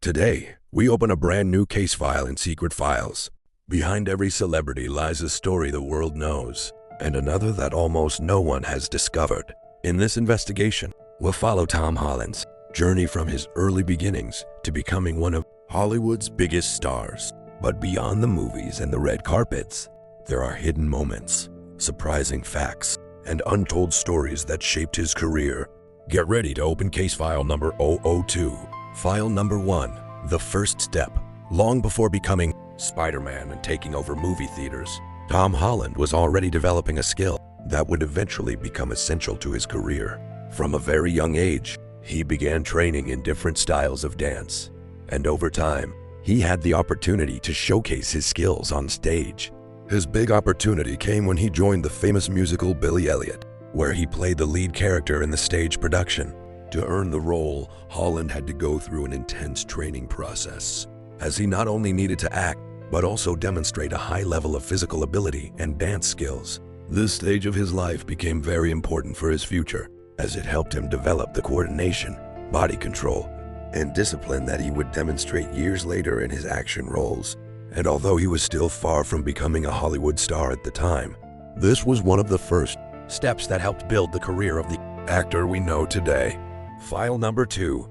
Today, we open a brand new case file in Secret Files. Behind every celebrity lies a story the world knows, and another that almost no one has discovered. In this investigation, we'll follow Tom Holland's journey from his early beginnings to becoming one of Hollywood's biggest stars. But beyond the movies and the red carpets, there are hidden moments, surprising facts, and untold stories that shaped his career. Get ready to open case file number 002. File number 1, the first step. Long before becoming Spider-Man and taking over movie theaters, Tom Holland was already developing a skill that would eventually become essential to his career. From a very young age, he began training in different styles of dance, and over time, he had the opportunity to showcase his skills on stage. His big opportunity came when he joined the famous musical Billy Elliot, where he played the lead character in the stage production. To earn the role, Holland had to go through an intense training process, as he not only needed to act, but also demonstrate a high level of physical ability and dance skills. This stage of his life became very important for his future, as it helped him develop the coordination, body control, and discipline that he would demonstrate years later in his action roles. And although he was still far from becoming a Hollywood star at the time, this was one of the first steps that helped build the career of the actor we know today. File number 2,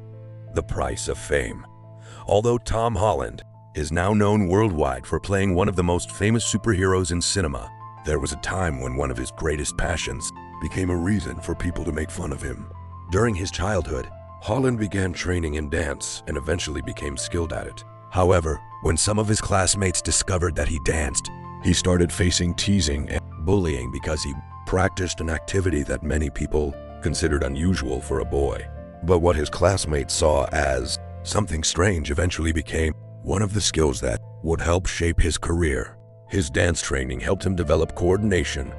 the price of fame. Although Tom Holland is now known worldwide for playing one of the most famous superheroes in cinema, there was a time when one of his greatest passions became a reason for people to make fun of him. During his childhood, Holland began training in dance and eventually became skilled at it. However, when some of his classmates discovered that he danced, he started facing teasing and bullying because he practiced an activity that many people considered unusual for a boy. But what his classmates saw as something strange eventually became one of the skills that would help shape his career. His dance training helped him develop coordination,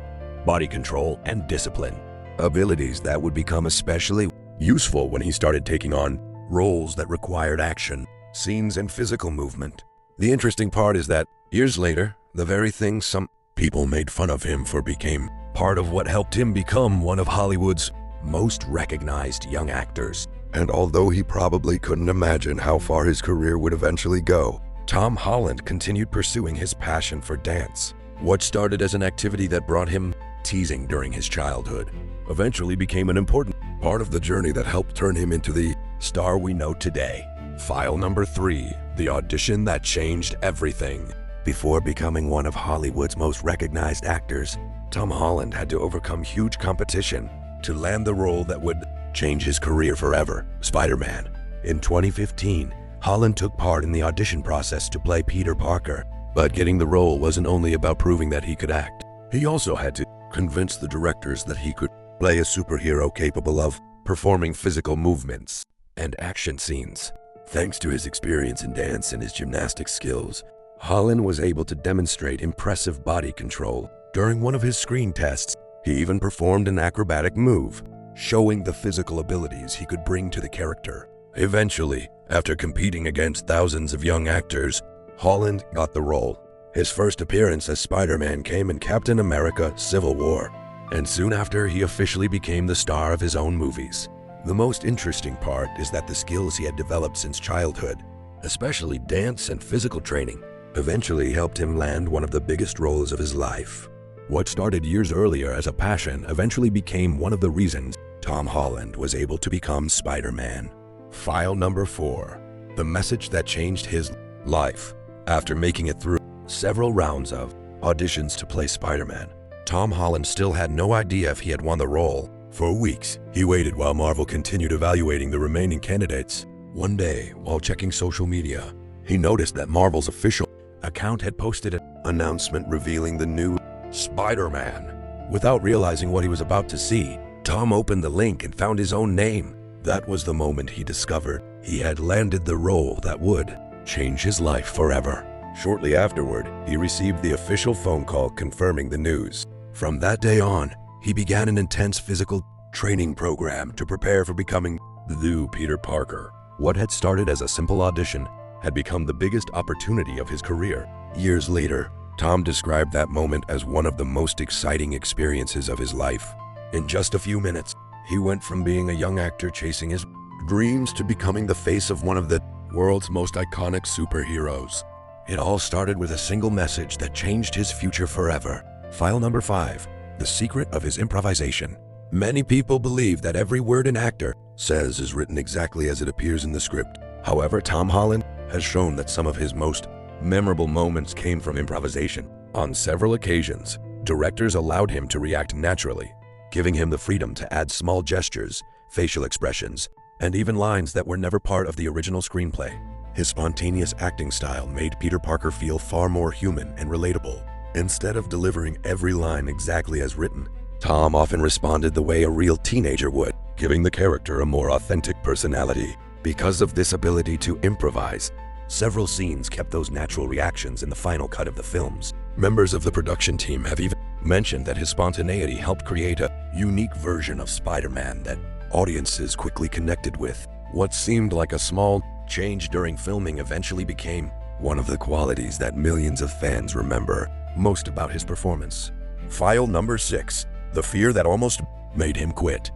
body control, and discipline, abilities that would become especially useful when he started taking on roles that required action, scenes, and physical movement. The interesting part is that years later, the very thing some people made fun of him for became part of what helped him become one of Hollywood's most recognized young actors. And although he probably couldn't imagine how far his career would eventually go, Tom Holland continued pursuing his passion for dance. What started as an activity that brought him teasing during his childhood eventually became an important part of the journey that helped turn him into the star we know today. File number 3, the audition that changed everything. Before becoming one of Hollywood's most recognized actors, Tom Holland had to overcome huge competition to land the role that would change his career forever, Spider-Man. In 2015, Holland took part in the audition process to play Peter Parker, but getting the role wasn't only about proving that he could act. He also had to convince the directors that he could play a superhero capable of performing physical movements and action scenes. Thanks to his experience in dance and his gymnastic skills, Holland was able to demonstrate impressive body control. During one of his screen tests, he even performed an acrobatic move, showing the physical abilities he could bring to the character. Eventually, after competing against thousands of young actors, Holland got the role. His first appearance as Spider-Man came in Captain America: Civil War, and soon after he officially became the star of his own movies. The most interesting part is that the skills he had developed since childhood, especially dance and physical training, eventually helped him land one of the biggest roles of his life. What started years earlier as a passion eventually became one of the reasons Tom Holland was able to become Spider-Man. File number 4, the message that changed his life. After making it through several rounds of auditions to play Spider-Man, Tom Holland still had no idea if he had won the role. For weeks, he waited while Marvel continued evaluating the remaining candidates. One day, while checking social media, he noticed that Marvel's official account had posted an announcement revealing the new Spider-Man. Without realizing what he was about to see, Tom opened the link and found his own name. That was the moment he discovered he had landed the role that would change his life forever. Shortly afterward, he received the official phone call confirming the news. From that day on, he began an intense physical training program to prepare for becoming the new Peter Parker. What had started as a simple audition had become the biggest opportunity of his career. Years later, Tom described that moment as one of the most exciting experiences of his life. In just a few minutes, he went from being a young actor chasing his dreams to becoming the face of one of the world's most iconic superheroes. It all started with a single message that changed his future forever. File number 5. The secret of his improvisation. Many people believe that every word an actor says is written exactly as it appears in the script. However, Tom Holland has shown that some of his most memorable moments came from improvisation. On several occasions, directors allowed him to react naturally, giving him the freedom to add small gestures, facial expressions, and even lines that were never part of the original screenplay. His spontaneous acting style made Peter Parker feel far more human and relatable. Instead of delivering every line exactly as written, Tom often responded the way a real teenager would, giving the character a more authentic personality. Because of this ability to improvise, several scenes kept those natural reactions in the final cut of the films. Members of the production team have even mentioned that his spontaneity helped create a unique version of Spider-Man that audiences quickly connected with. What seemed like a small change during filming eventually became one of the qualities that millions of fans remember most about his performance. File number 6. The fear that almost made him quit.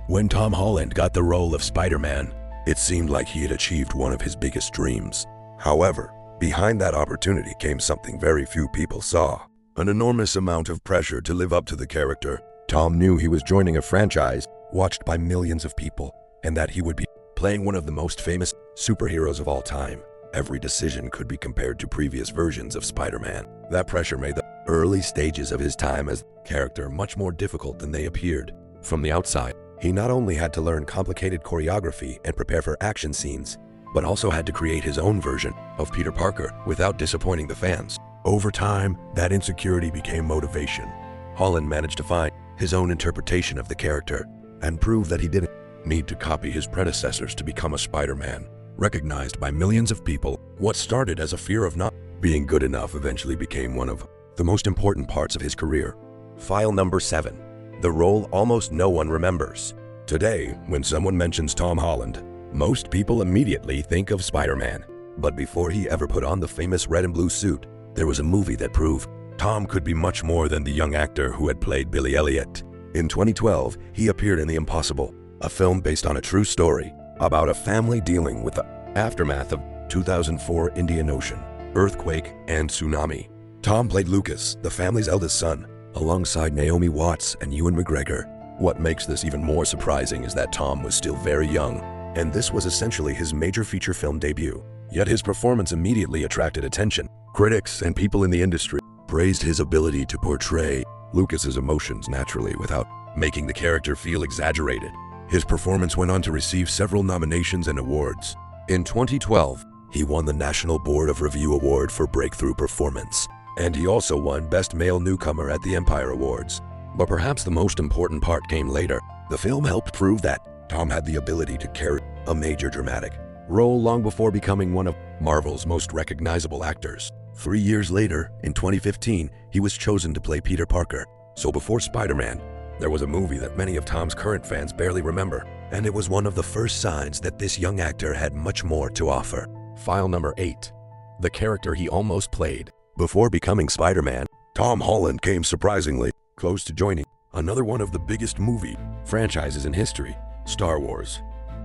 When Tom Holland got the role of Spider-Man, it seemed like he had achieved one of his biggest dreams. However, behind that opportunity came something very few people saw: an enormous amount of pressure to live up to the character. Tom knew he was joining a franchise watched by millions of people, and that he would be playing one of the most famous superheroes of all time. Every decision could be compared to previous versions of Spider-Man. That pressure made the early stages of his time as a character much more difficult than they appeared. From the outside, he not only had to learn complicated choreography and prepare for action scenes, but also had to create his own version of Peter Parker without disappointing the fans. Over time, that insecurity became motivation. Holland managed to find his own interpretation of the character and prove that he didn't need to copy his predecessors to become a Spider-Man. Recognized by millions of people, what started as a fear of not being good enough eventually became one of the most important parts of his career. File number 7. The role almost no one remembers. Today, when someone mentions Tom Holland, most people immediately think of Spider-Man. But before he ever put on the famous red and blue suit, there was a movie that proved Tom could be much more than the young actor who had played Billy Elliot. In 2012, he appeared in The Impossible, a film based on a true story about a family dealing with the aftermath of 2004 Indian Ocean earthquake and tsunami. Tom played Lucas, the family's eldest son, alongside Naomi Watts and Ewan McGregor. What makes this even more surprising is that Tom was still very young, and this was essentially his major feature film debut. Yet his performance immediately attracted attention. Critics and people in the industry praised his ability to portray Lucas's emotions naturally without making the character feel exaggerated. His performance went on to receive several nominations and awards. In 2012, he won the National Board of Review Award for Breakthrough Performance, and he also won Best Male Newcomer at the Empire Awards. But perhaps the most important part came later. The film helped prove that Tom had the ability to carry a major dramatic role long before becoming one of Marvel's most recognizable actors. 3 years later, in 2015, he was chosen to play Peter Parker. So before Spider-Man, there was a movie that many of Tom's current fans barely remember, and it was one of the first signs that this young actor had much more to offer. File number 8. The character he almost played. Before becoming Spider-Man, Tom Holland came surprisingly close to joining another one of the biggest movie franchises in history, Star Wars.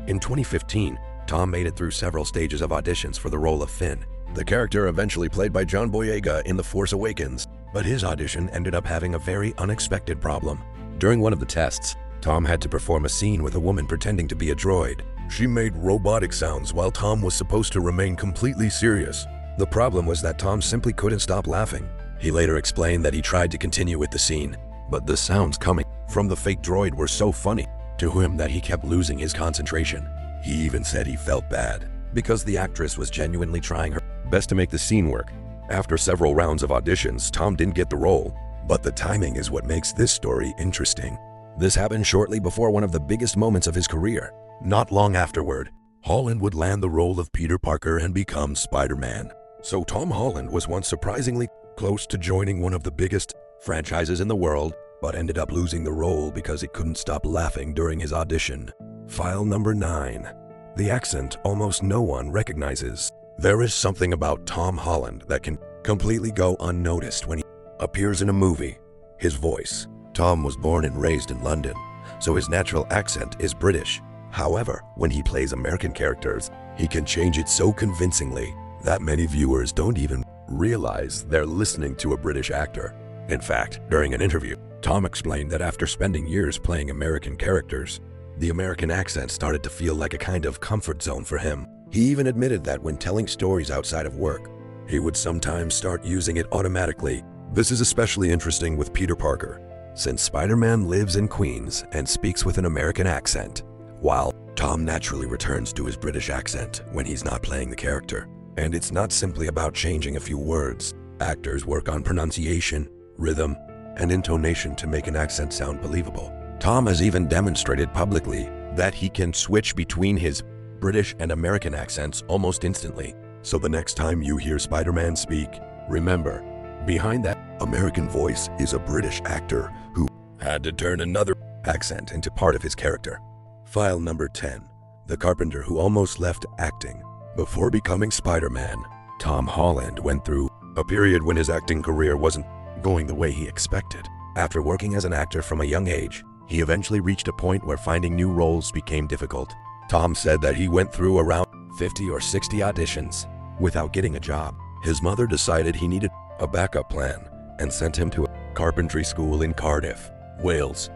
In 2015, Tom made it through several stages of auditions for the role of Finn, the character eventually played by John Boyega in The Force Awakens. But his audition ended up having a very unexpected problem. During one of the tests, Tom had to perform a scene with a woman pretending to be a droid. She made robotic sounds while Tom was supposed to remain completely serious. The problem was that Tom simply couldn't stop laughing. He later explained that he tried to continue with the scene, but the sounds coming from the fake droid were so funny to him that he kept losing his concentration. He even said he felt bad because the actress was genuinely trying her best to make the scene work. After several rounds of auditions, Tom didn't get the role, but the timing is what makes this story interesting. This happened shortly before one of the biggest moments of his career. Not long afterward, Holland would land the role of Peter Parker and become Spider-Man. So Tom Holland was once surprisingly close to joining one of the biggest franchises in the world, but ended up losing the role because he couldn't stop laughing during his audition. File number 9. The accent almost no one recognizes. There is something about Tom Holland that can completely go unnoticed when he appears in a movie. His voice. Tom was born and raised in London, so his natural accent is British. However, when he plays American characters, he can change it so convincingly that many viewers don't even realize they're listening to a British actor. In fact, during an interview, Tom explained that after spending years playing American characters, the American accent started to feel like a kind of comfort zone for him. He even admitted that when telling stories outside of work, he would sometimes start using it automatically. This is especially interesting with Peter Parker, since Spider-Man lives in Queens and speaks with an American accent, while Tom naturally returns to his British accent when he's not playing the character. And it's not simply about changing a few words. Actors work on pronunciation, rhythm, and intonation to make an accent sound believable. Tom has even demonstrated publicly that he can switch between his British and American accents almost instantly. So the next time you hear Spider-Man speak, remember, behind that American voice is a British actor who had to turn another accent into part of his character. File number 10. The carpenter who almost left acting. Before becoming Spider-Man, Tom Holland went through a period when his acting career wasn't going the way he expected. After working as an actor from a young age, he eventually reached a point where finding new roles became difficult. Tom said that he went through around 50 or 60 auditions without getting a job. His mother decided he needed a backup plan and sent him to a carpentry school in Cardiff, Wales.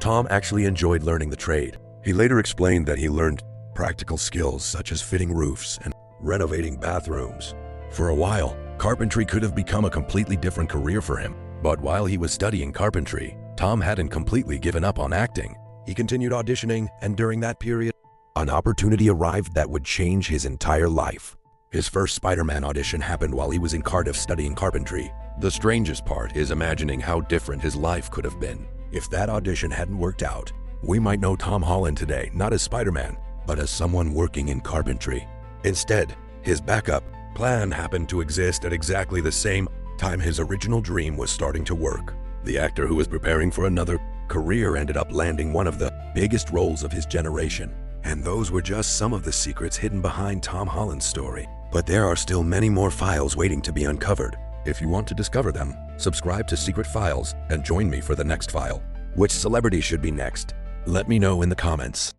Tom actually enjoyed learning the trade. He later explained that he learned practical skills such as fitting roofs and renovating bathrooms. For a while, carpentry could have become a completely different career for him. But while he was studying carpentry, Tom hadn't completely given up on acting. He continued auditioning, and during that period, an opportunity arrived that would change his entire life. His first Spider-Man audition happened while he was in Cardiff studying carpentry. The strangest part is imagining how different his life could have been. If that audition hadn't worked out, we might know Tom Holland today not as Spider-Man, but as someone working in carpentry. Instead, his backup plan happened to exist at exactly the same time his original dream was starting to work. The actor who was preparing for another career ended up landing one of the biggest roles of his generation. And those were just some of the secrets hidden behind Tom Holland's story. But there are still many more files waiting to be uncovered. If you want to discover them, subscribe to Secret Files and join me for the next file. Which celebrity should be next? Let me know in the comments.